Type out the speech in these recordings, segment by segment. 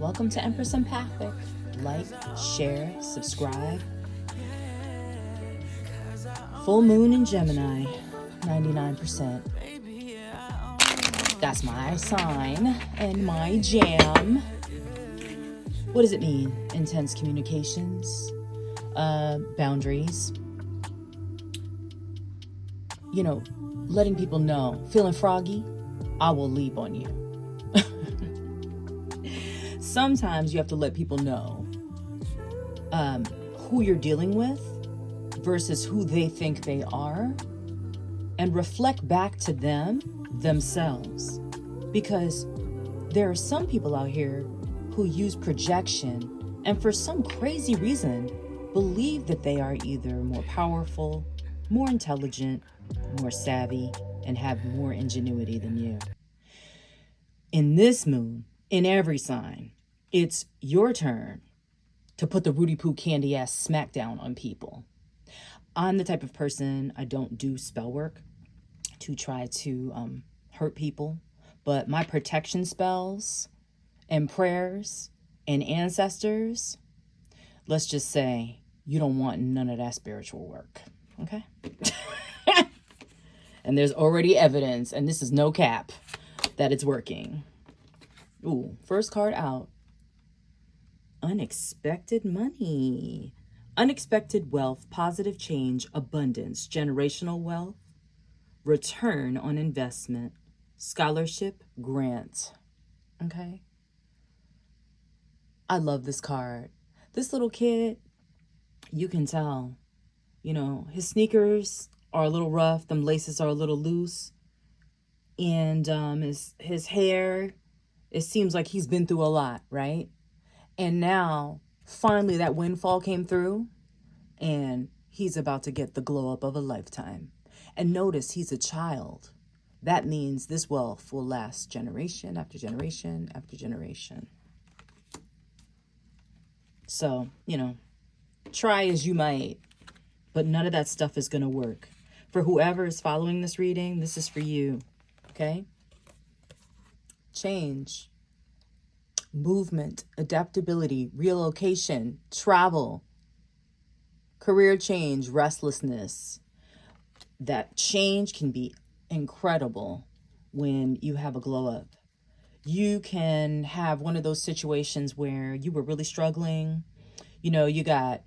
Welcome to Empress Empathic. Like, share, subscribe. Full moon in Gemini, 99%. That's my sign and my jam. What does it mean? Intense communications, boundaries. You know, letting people know, feeling froggy, I will leap on you. Sometimes you have to let people know who you're dealing with versus who they think they are, and reflect back to themselves. Because there are some people out here who use projection and for some crazy reason believe that they are either more powerful, more intelligent, more savvy, and have more ingenuity than you. In this moon, in every sign, it's your turn to put the Rudy Poo candy ass smack down on people. I'm the type of person, I don't do spell work to try to hurt people, but my protection spells and prayers and ancestors, let's just say you don't want none of that spiritual work, okay? And there's already evidence, and this is no cap, that it's working. Ooh, first card out. Unexpected money. Unexpected wealth, positive change, abundance, generational wealth, return on investment, scholarship, grant. Okay? I love this card. This little kid, you can tell, you know, his sneakers are a little rough, them laces are a little loose, and his hair, it seems like he's been through a lot, right? And now, finally, that windfall came through, and he's about to get the glow up of a lifetime. And notice he's a child. That means this wealth will last generation after generation after generation. So, you know, try as you might, but none of that stuff is going to work. For whoever is following this reading, this is for you, okay? Change, movement, adaptability, relocation, travel, career change, restlessness. That change can be incredible when you have a glow up. You can have one of those situations where you were really struggling. You know, you got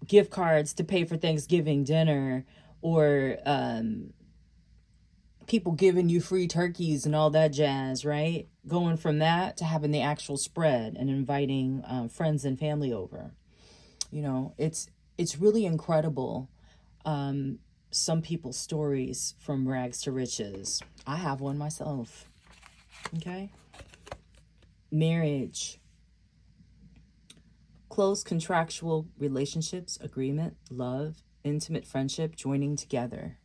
gift cards to pay for Thanksgiving dinner, or people giving you free turkeys and all that jazz, right? Going from that to having the actual spread and inviting friends and family over. You know, it's really incredible. Some people's stories from rags to riches. I have one myself. Okay. Marriage. Close contractual relationships, agreement, love, intimate friendship, joining together.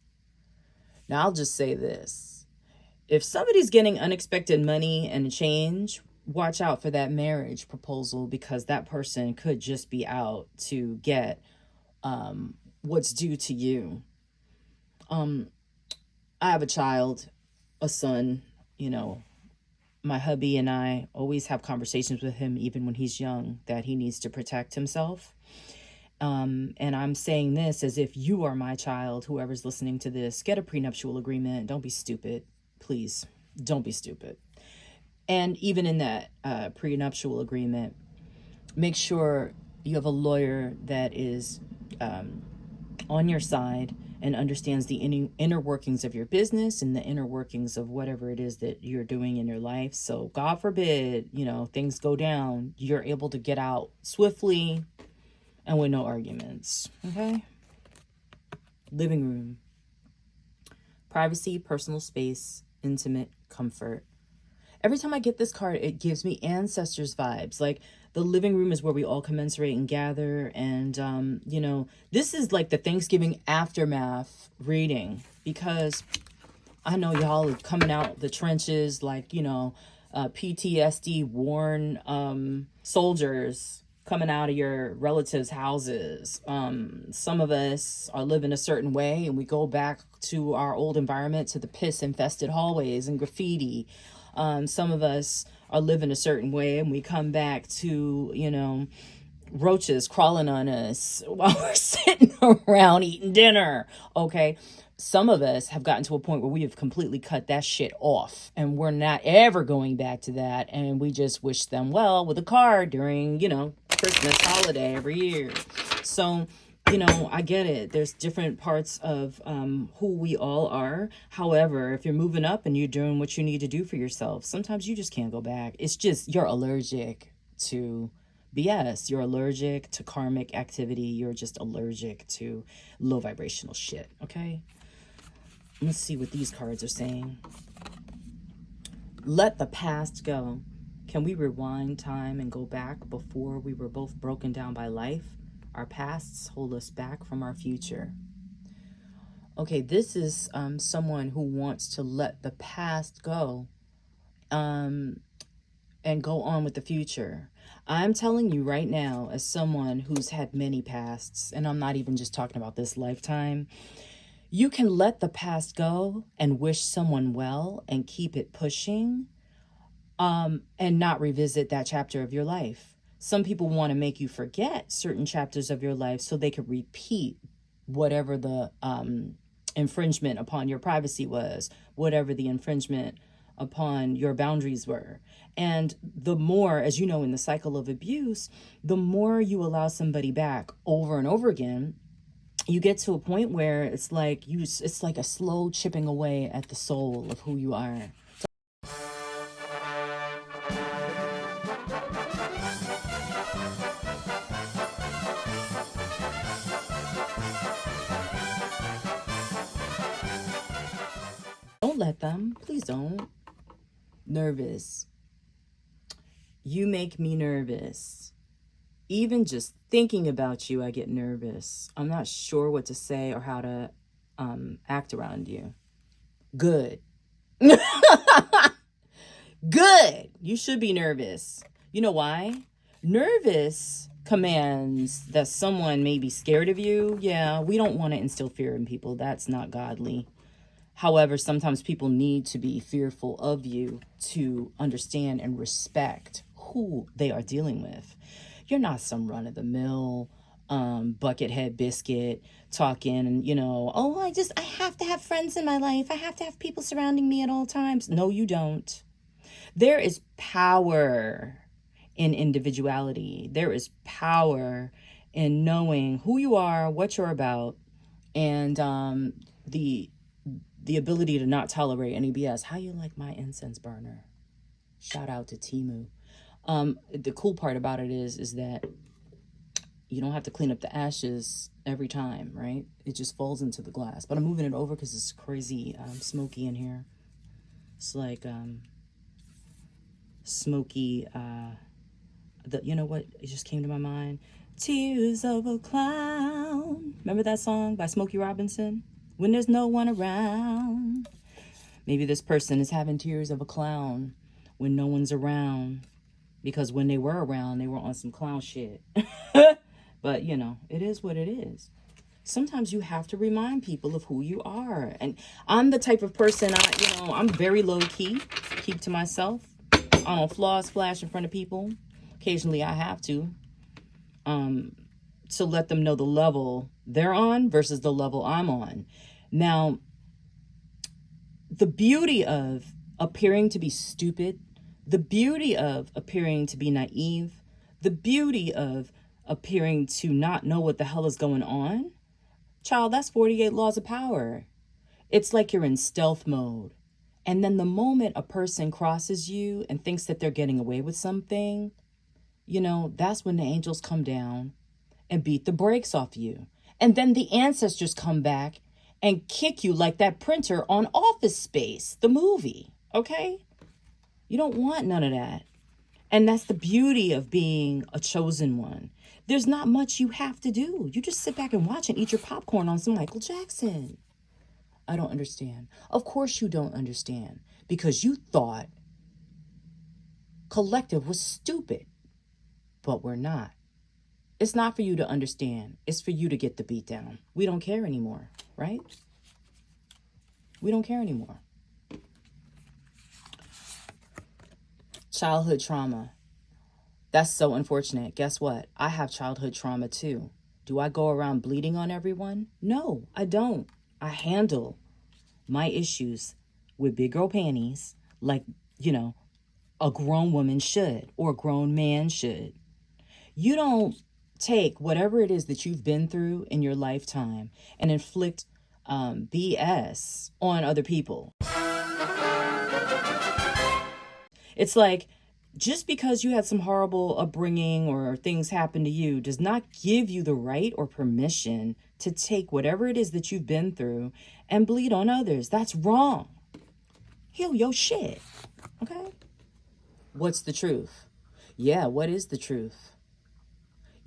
Now, I'll just say this. If somebody's getting unexpected money and change, watch out for that marriage proposal, because that person could just be out to get what's due to you. I have a child, a son, you know. My hubby and I always have conversations with him, even when he's young, that he needs to protect himself. And I'm saying this as if you are my child, whoever's listening to this. Get a prenuptial agreement. Don't be stupid. Please, don't be stupid. And even in that prenuptial agreement, make sure you have a lawyer that is on your side and understands the inner workings of your business and the inner workings of whatever it is that you're doing in your life. So God forbid, you know, things go down, you're able to get out swiftly and with no arguments. Okay? Living room. Privacy, personal space, intimate comfort. Every time I get this card, it gives me ancestors vibes. Like, the living room is where we all commensurate and gather. And, you know, this is like the Thanksgiving aftermath reading, because I know y'all are coming out the trenches like, you know, PTSD worn soldiers. coming out of your relatives' houses. Some of us are living a certain way and we go back to our old environment, to the piss infested hallways and graffiti. Some of us are living a certain way and we come back to, you know, roaches crawling on us while we're sitting around eating dinner. Okay. Some of us have gotten to a point where we have completely cut that shit off and we're not ever going back to that. And we just wish them well with a card during, you know, Christmas holiday every year. So, you know, I get it. There's different parts of who we all are. However, if you're moving up and you're doing what you need to do for yourself, sometimes you just can't go back. It's just you're allergic to BS. You're allergic to karmic activity. You're just allergic to low vibrational shit. Okay? Let's see what these cards are saying. Let the past go. Can we rewind time and go back before we were both broken down by life? Our pasts hold us back from our future. Okay, this is someone who wants to let the past go and go on with the future. I'm telling you right now, as someone who's had many pasts, and I'm not even just talking about this lifetime, you can let the past go and wish someone well and keep it pushing, and not revisit that chapter of your life. Some people want to make you forget certain chapters of your life so they could repeat whatever the infringement upon your privacy was, whatever the infringement upon your boundaries were. And the more, as you know, in the cycle of abuse, the more you allow somebody back over and over again, you get to a point where it's like a slow chipping away at the soul of who you are. Don't let them. Please don't. Nervous. You make me nervous. Even just thinking about you, I get nervous. I'm not sure what to say or how to act around you. Good. Good. You should be nervous. You know why? Nervous commands that someone may be scared of you. Yeah, we don't want to instill fear in people. That's not godly. However, sometimes people need to be fearful of you to understand and respect who they are dealing with. You're not some run-of-the-mill buckethead biscuit talking and, you know, oh, I have to have friends in my life. I have to have people surrounding me at all times. No, you don't. There is power in individuality. There is power in knowing who you are, what you're about, and the ability to not tolerate any BS. How you like my incense burner? Shout out to Timu. The cool part about it is that you don't have to clean up the ashes every time, right? It just falls into the glass. But I'm moving it over because it's crazy smoky in here. It's like smoky. You know what? It just came to my mind. Tears of a Clown. Remember that song by Smokey Robinson? When there's no one around. Maybe this person is having tears of a clown when no one's around. Because when they were around, they were on some clown shit. But, you know, it is what it is. Sometimes you have to remind people of who you are. And I'm the type of person, I'm very low-key. Keep to myself. I don't floss, flash in front of people. Occasionally I have to let them know the level they're on versus the level I'm on. Now, the beauty of appearing to be stupid, the beauty of appearing to be naive, the beauty of appearing to not know what the hell is going on, child, that's 48 laws of power. It's like you're in stealth mode. And then the moment a person crosses you and thinks that they're getting away with something, you know, that's when the angels come down and beat the brakes off you. And then the ancestors come back and kick you like that printer on Office Space, the movie, okay? You don't want none of that. And that's the beauty of being a chosen one. There's not much you have to do. You just sit back and watch and eat your popcorn on some Michael Jackson. I don't understand. Of course you don't understand, because you thought collective was stupid, but we're not. It's not for you to understand. It's for you to get the beat down. We don't care anymore, right? We don't care anymore. Childhood trauma. That's so unfortunate. Guess what? I have childhood trauma too. Do I go around bleeding on everyone? No, I don't. I handle my issues with big girl panties like, a grown woman should, or a grown man should. You don't take whatever it is that you've been through in your lifetime and inflict BS on other people. It's like, just because you had some horrible upbringing or things happen to you does not give you the right or permission to take whatever it is that you've been through and bleed on others. That's wrong. Heal your shit. Okay? What's the truth? Yeah, what is the truth?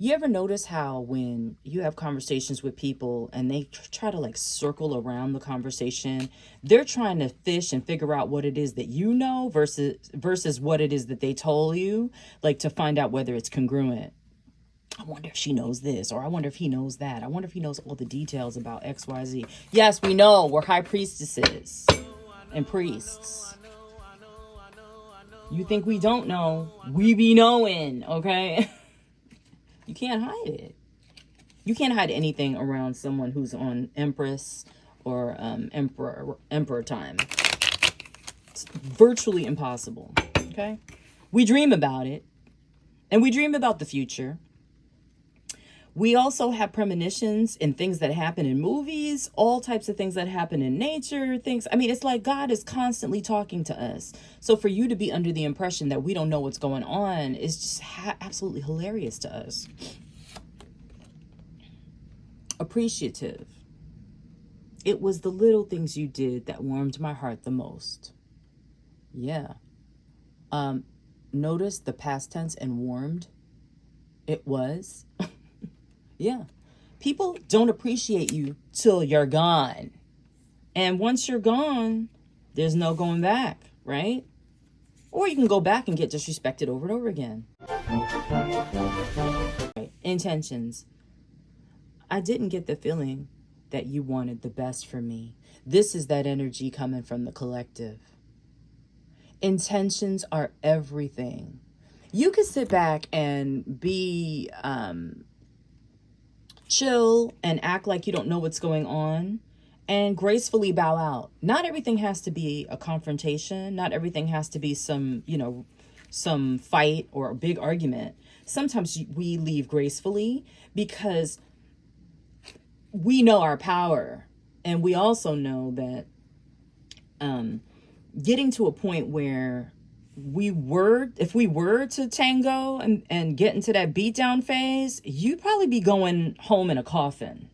You ever notice how when you have conversations with people and they try to like circle around the conversation, they're trying to fish and figure out what it is that you know versus what it is that they told you, like to find out whether it's congruent. I wonder if she knows this, or I wonder if he knows that. I wonder if he knows all the details about XYZ. Yes, we know we're high priestesses and priests. You think we don't know? We be knowing, okay? You can't hide it. You can't hide anything around someone who's on Empress or Emperor time. It's virtually impossible, okay? We dream about it, and we dream about the future. We also have premonitions and things that happen in movies, all types of things that happen in nature, things. I mean, it's like God is constantly talking to us. So for you to be under the impression that we don't know what's going on is just absolutely hilarious to us. Appreciative. It was the little things you did that warmed my heart the most. Yeah. Notice the past tense and warmed. It was. Yeah. People don't appreciate you till you're gone. And once you're gone, there's no going back, right? Or you can go back and get disrespected over and over again. Right. Intentions. I didn't get the feeling that you wanted the best for me. This is that energy coming from the collective. Intentions are everything. You can sit back and be chill and act like you don't know what's going on and gracefully bow out. Not everything has to be a confrontation. Not everything has to be some fight or a big argument. Sometimes we leave gracefully because we know our power. And we also know that getting to a point where if we were to tango and get into that beatdown phase, you'd probably be going home in a coffin.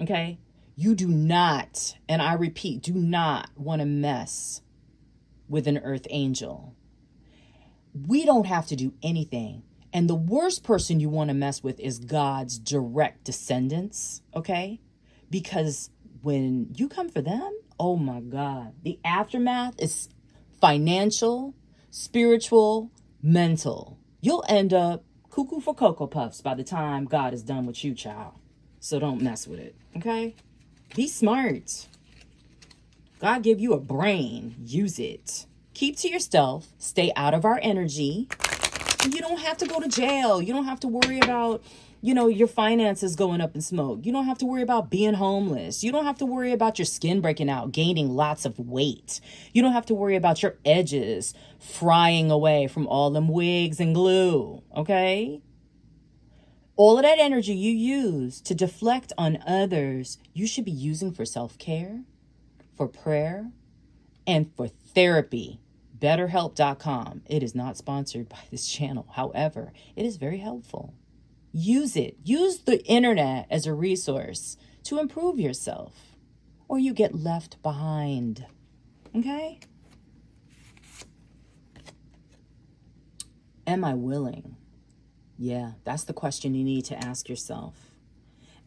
Okay? You do not, and I repeat, do not want to mess with an earth angel. We don't have to do anything. And the worst person you want to mess with is God's direct descendants, okay? Because when you come for them, oh my God, the aftermath is financial, spiritual, mental. You'll end up cuckoo for Cocoa Puffs by the time God is done with you, child. So don't mess with it, okay? Be smart. God give you a brain. Use it. Keep to yourself. Stay out of our energy. You don't have to go to jail. You don't have to worry about, your finances going up in smoke. You don't have to worry about being homeless. You don't have to worry about your skin breaking out, gaining lots of weight. You don't have to worry about your edges frying away from all them wigs and glue, okay? All of that energy you use to deflect on others, you should be using for self-care, for prayer, and for therapy. BetterHelp.com. It is not sponsored by this channel. However, it is very helpful. Use it. Use the internet as a resource to improve yourself, or you get left behind. Okay? Am I willing? Yeah, that's the question you need to ask yourself.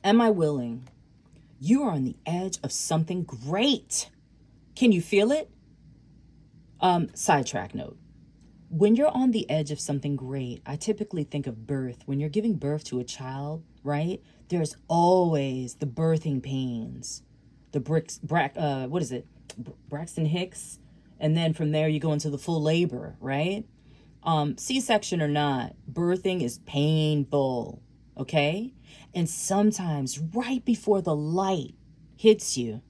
Am I willing? You are on the edge of something great. Can you feel it? Sidetrack note. When you're on the edge of something great, I typically think of birth. When you're giving birth to a child, right? There's always the birthing pains, the what is it? Braxton Hicks. And then from there you go into the full labor, right? C-section or not, birthing is painful, okay? And sometimes right before the light hits you,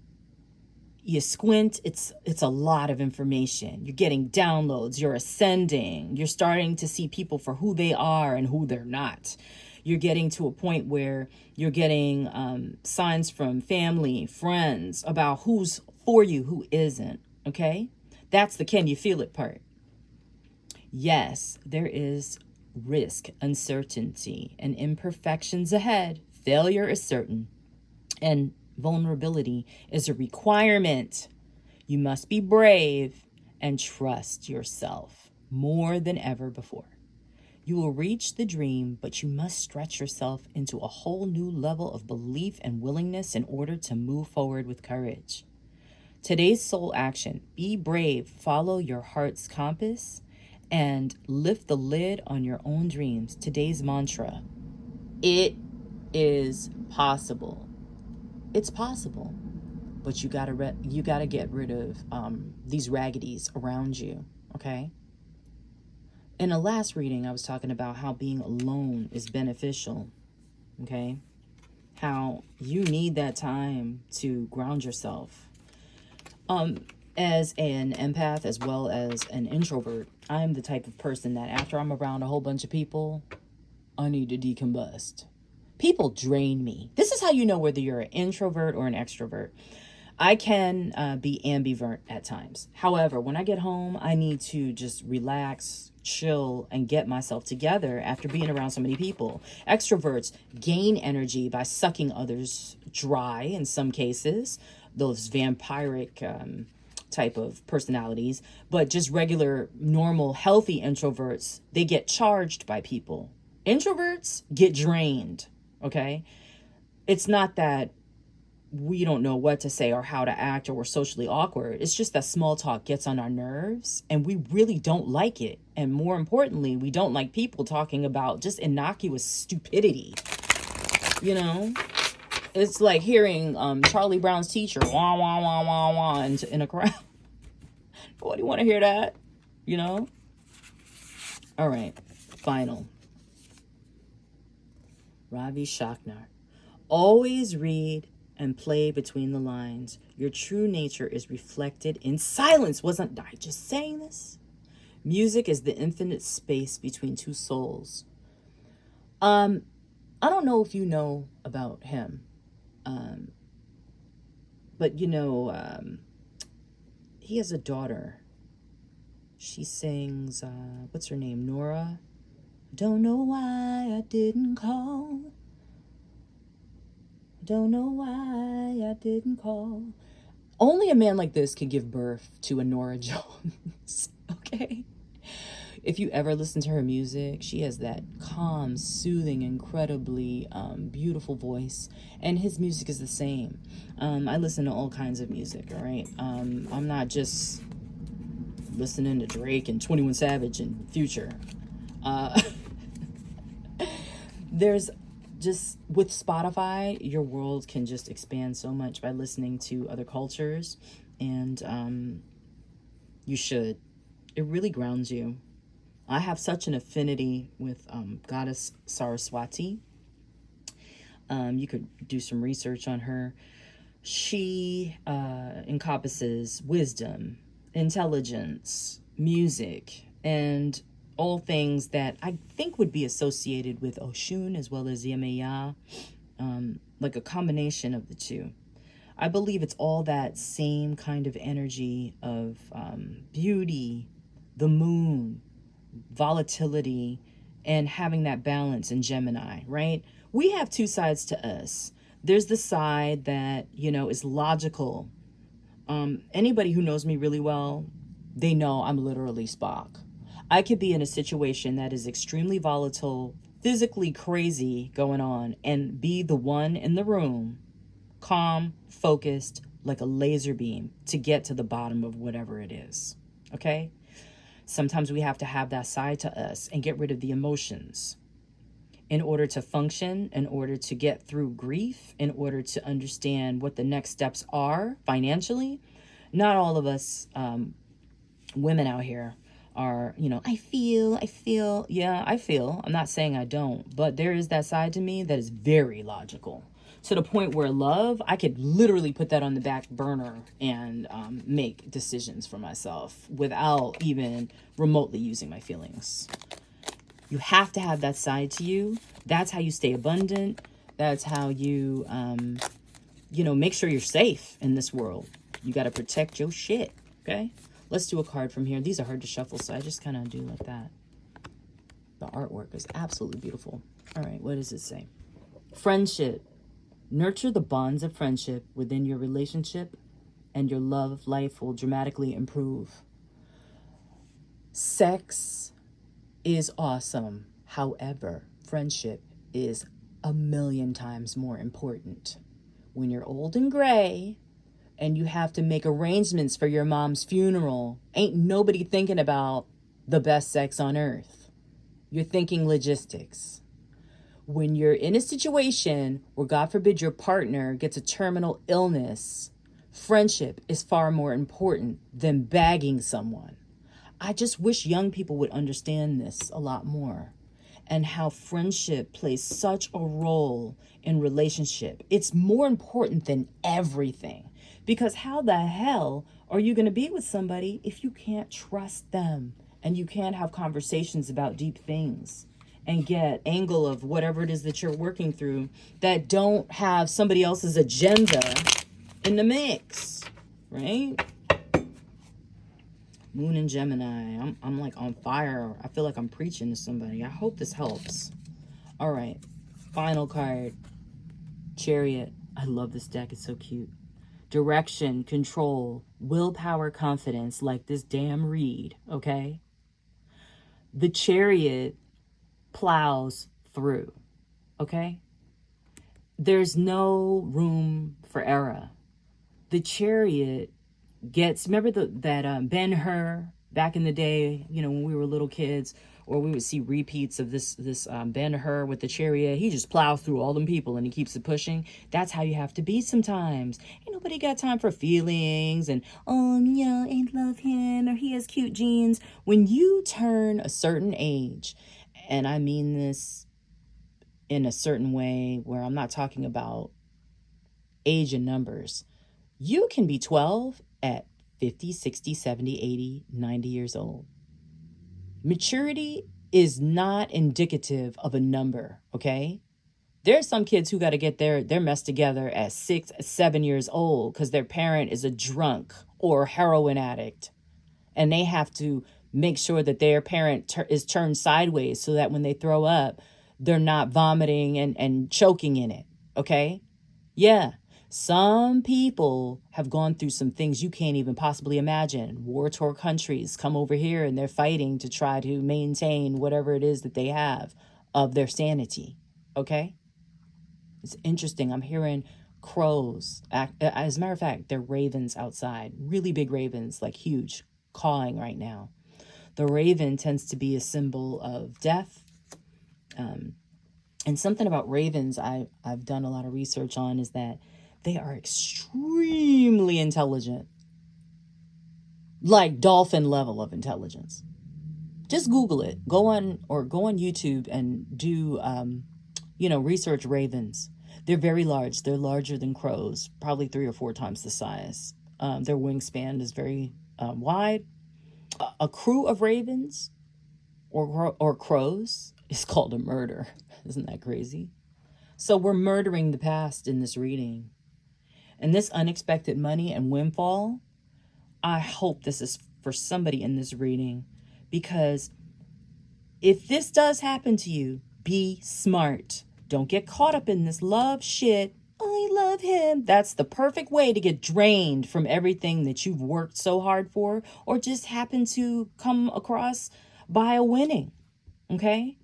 you squint, it's a lot of information. You're getting downloads, you're ascending, you're starting to see people for who they are and who they're not. You're getting to a point where you're getting signs from family, friends about who's for you, who isn't, okay? That's the can you feel it part. Yes, there is risk, uncertainty, and imperfections ahead. Failure is certain, and vulnerability is a requirement. You must be brave and trust yourself more than ever before. You will reach the dream, but you must stretch yourself into a whole new level of belief and willingness in order to move forward with courage. Today's soul action: be brave, follow your heart's compass, and lift the lid on your own dreams. Today's mantra: it is possible. It's possible, but you gotta get rid of these raggities around you, okay? In the last reading, I was talking about how being alone is beneficial, okay? How you need that time to ground yourself. As an empath as well as an introvert, I'm the type of person that after I'm around a whole bunch of people, I need to decombust. People drain me. This is how you know whether you're an introvert or an extrovert. I can be ambivert at times. However, when I get home, I need to just relax, chill, and get myself together after being around so many people. Extroverts gain energy by sucking others dry in some cases, those vampiric type of personalities. But just regular, normal, healthy introverts, they get charged by people. Introverts get drained, okay? It's not that we don't know what to say or how to act or we're socially awkward. It's just that small talk gets on our nerves and we really don't like it. And more importantly, we don't like people talking about just innocuous stupidity. You know, it's like hearing Charlie Brown's teacher wah wah wah wah wah in a crowd. What do you want to hear that? You know? All right, final. Ravi Shankar. Always read and play between the lines. Your true nature is reflected in silence. Wasn't I just saying this? Music is the infinite space between two souls. I don't know if you know about him, but you know, he has a daughter. She sings, what's her name? Nora? Don't know why I didn't call. Don't know why I didn't call. Only a man like this can give birth to a Nora Jones, okay? If you ever listen to her music, she has that calm, soothing, incredibly beautiful voice. And his music is the same. I listen to all kinds of music, all right? I'm not just listening to Drake and 21 Savage and Future. There's just, with Spotify, your world can just expand so much by listening to other cultures. And you should. It really grounds you. I have such an affinity with goddess Saraswati. You could do some research on her. She encompasses wisdom, intelligence, music, and all things that I think would be associated with Oshun as well as Yemeya, like a combination of the two. I believe it's all that same kind of energy of beauty, the moon, volatility, and having that balance in Gemini, right? We have two sides to us. There's the side that, you know, is logical. Anybody who knows me really well, they know I'm literally Spock. I could be in a situation that is extremely volatile, physically crazy going on, and be the one in the room, calm, focused, like a laser beam to get to the bottom of whatever it is. Okay? Sometimes we have to have that side to us and get rid of the emotions in order to function, in order to get through grief, in order to understand what the next steps are financially. Not all of us women out here are, I feel. Yeah, I feel. I'm not saying I don't, but there is that side to me that is very logical, to the point where love, I could literally put that on the back burner and make decisions for myself without even remotely using my feelings. You have to have that side to you. That's how you stay abundant. That's how you, make sure you're safe in this world. You got to protect your shit, okay? Let's do a card from here. These are hard to shuffle, so I just kind of do like that. The artwork is absolutely beautiful. All right, what does it say? Friendship. Nurture the bonds of friendship within your relationship, and your love life will dramatically improve. Sex is awesome. However, friendship is a million times more important. When you're old and gray and you have to make arrangements for your mom's funeral, ain't nobody thinking about the best sex on earth. You're thinking logistics. When you're in a situation where, God forbid, your partner gets a terminal illness, friendship is far more important than bagging someone. I just wish young people would understand this a lot more, and how friendship plays such a role in relationship. It's more important than everything, because how the hell are you going to be with somebody if you can't trust them and you can't have conversations about deep things and get angle of whatever it is that you're working through that don't have somebody else's agenda in the mix, right? Moon and Gemini. I'm like on fire. I feel like I'm preaching to somebody. I hope this helps. All right. Final card. Chariot. I love this deck. It's so cute. Direction, control, willpower, confidence, like this damn reed, okay? The Chariot plows through, okay? There's no room for error. The Chariot remember that Ben-Hur back in the day, when we were little kids, or we would see repeats of this Ben-Hur with the chariot. He just plows through all them people and he keeps it pushing. That's how you have to be sometimes. Ain't nobody got time for feelings and, I love him, or he has cute jeans. When you turn a certain age, and I mean this in a certain way where I'm not talking about age and numbers, you can be 12 at 50, 60, 70, 80, 90 years old. Maturity is not indicative of a number, okay? There's some kids who got to get their mess together at 6, 7 years old because their parent is a drunk or heroin addict. And they have to make sure that their parent is turned sideways so that when they throw up, they're not vomiting and choking in it, okay? Yeah. Some people have gone through some things you can't even possibly imagine. War-torn countries come over here and they're fighting to try to maintain whatever it is that they have of their sanity. Okay? It's interesting. I'm hearing crows. As a matter of fact, they're ravens outside. Really big ravens, like huge, cawing right now. The raven tends to be a symbol of death. And something about ravens I've done a lot of research on is that they are extremely intelligent, like dolphin level of intelligence. Just Google it. Go on YouTube and do, research ravens. They're very large. They're larger than crows, probably 3 or 4 times the size. Their wingspan is very wide. A crew of ravens or crows is called a murder. Isn't that crazy? So we're murdering the past in this reading. And this unexpected money and windfall, I hope this is for somebody in this reading, because if this does happen to you, be smart. Don't get caught up in this love shit. I love him. That's the perfect way to get drained from everything that you've worked so hard for, or just happen to come across by a winning. Okay?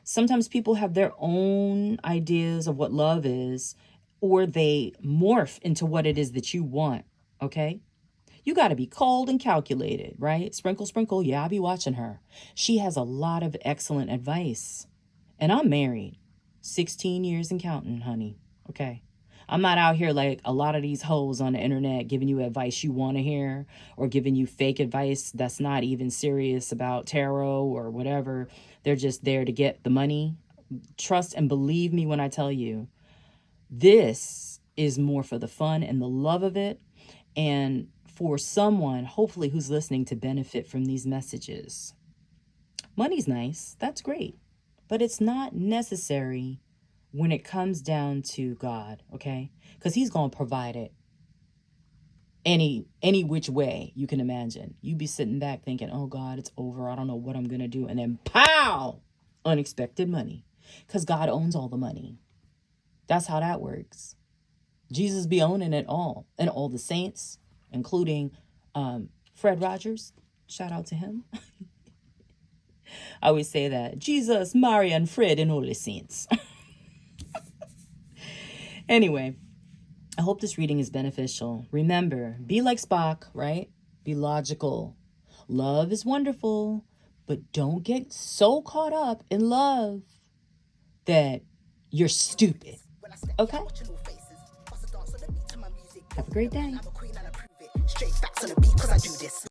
Sometimes people have their own ideas of what love is, or they morph into what it is that you want, okay? You got to be cold and calculated, right? Sprinkle, sprinkle. Yeah, I'll be watching her. She has a lot of excellent advice. And I'm married. 16 years and counting, honey. Okay. I'm not out here like a lot of these hoes on the internet giving you advice you want to hear, or giving you fake advice that's not even serious about tarot or whatever. They're just there to get the money. Trust and believe me when I tell you, this is more for the fun and the love of it, and for someone, hopefully, who's listening to benefit from these messages. Money's nice. That's great. But it's not necessary when it comes down to God, okay? Because he's going to provide it any which way you can imagine. You be sitting back thinking, oh, God, it's over. I don't know what I'm going to do. And then, pow, unexpected money. Because God owns all the money. That's how that works. Jesus be owning it all. And all the saints, including Fred Rogers. Shout out to him. I always say that. Jesus, Mary, and Fred, and all the saints. Anyway, I hope this reading is beneficial. Remember, be like Spock, right? Be logical. Love is wonderful, but don't get so caught up in love that you're stupid. Okay? Have a great day.